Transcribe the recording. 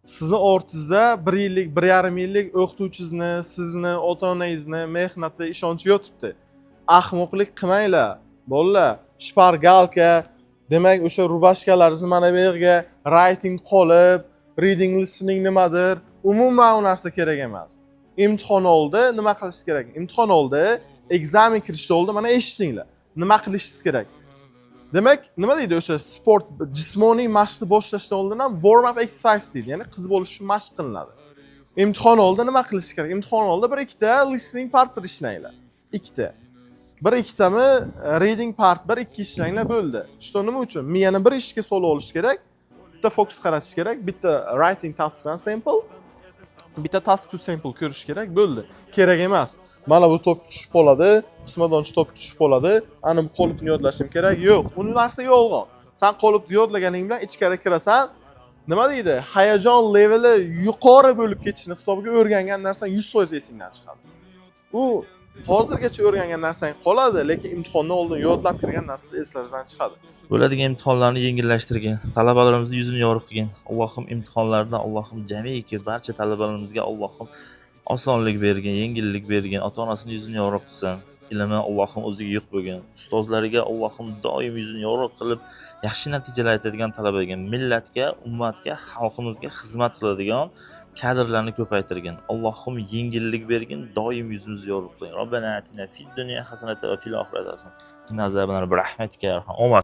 Sizni ortingizda 1 yillik, 1,5 yillik o'qituvchingizni, sizni, ota-onangizni mehnati, ishonchi yotibdi. Ahmoqlik qilmanglar. Bolalar, shpargalka, demak o'sha rubashkalaringizni mana bu yerga writing qolib, reading listening nimadir, umuman u narsa kerak emas. Imtihon oldi, nima qilish kerak? Imtihon oldi, ekzamen kirishdi oldi, mana eshitinglar. Nima qilishingiz kerak? Demak, nima deydi o'sha sport jismoniy mashqni boshlashdan oldin ham warm up exercise deydi. Ya'ni qiz bo'lish uchun mashq qilinadi. Imtihon oldi nima qilish kerak? Imtihon oldi 1-2 ta listening part bir ishlanglar. 2 ta. 1-2 tami reading part 1-2 ishlanglar bo'ldi. Что nima uchun? Miyani bir ishga solib olish kerak. Bitta fokus qaratish kerak, bitta writing task bilan sample, bitta task to sample ko'rish kerak, bo'ldi. Kerak emas. Mana bu top tushib qoladi, qismadonchi top tushib qoladi, ana bu qolipni yodlashim kerak. Yo'q, bu narsa yolg'on. Sen qolipni yodlaganing bilan ichkari kirasan, nima deydi? Hayajon leveli yuqori bo'lib ketishini hisobiga o'rgangan narsan 100% esingdan chiqadi. U hozirgacha o'rgangan narsang qoladi, lekin imtihondan oldin yodlab kirgan narsa eslaridan chiqadi. Bo'ladigan imtihonlarni yengillashtirgin. Talabalarimizni yuzini yorug' qilgin. Allohim imtihonlarda Allohim jamiki barcha talabalarimizga Allohim osonlik bergin, yengillik bergin. Ota-onasining yuzini yorug' qilsin. Ilmi Allohim o'ziga yuq bo'lgin. Ustozlariga Allohim doim yuzini yorug' qilib, yaxshi natijalar aytadigan talabaga, millatga, ummatga, xalqimizga xizmat qiladigan kadrlarni ko'paytirgin. Allohim yengillik bergin, doim yuzimizni yorug' qiling. Robbana atina fid dunya hasanatan va fil oxirati hasanatan. Qina azabannar bi rahmatika ya arham.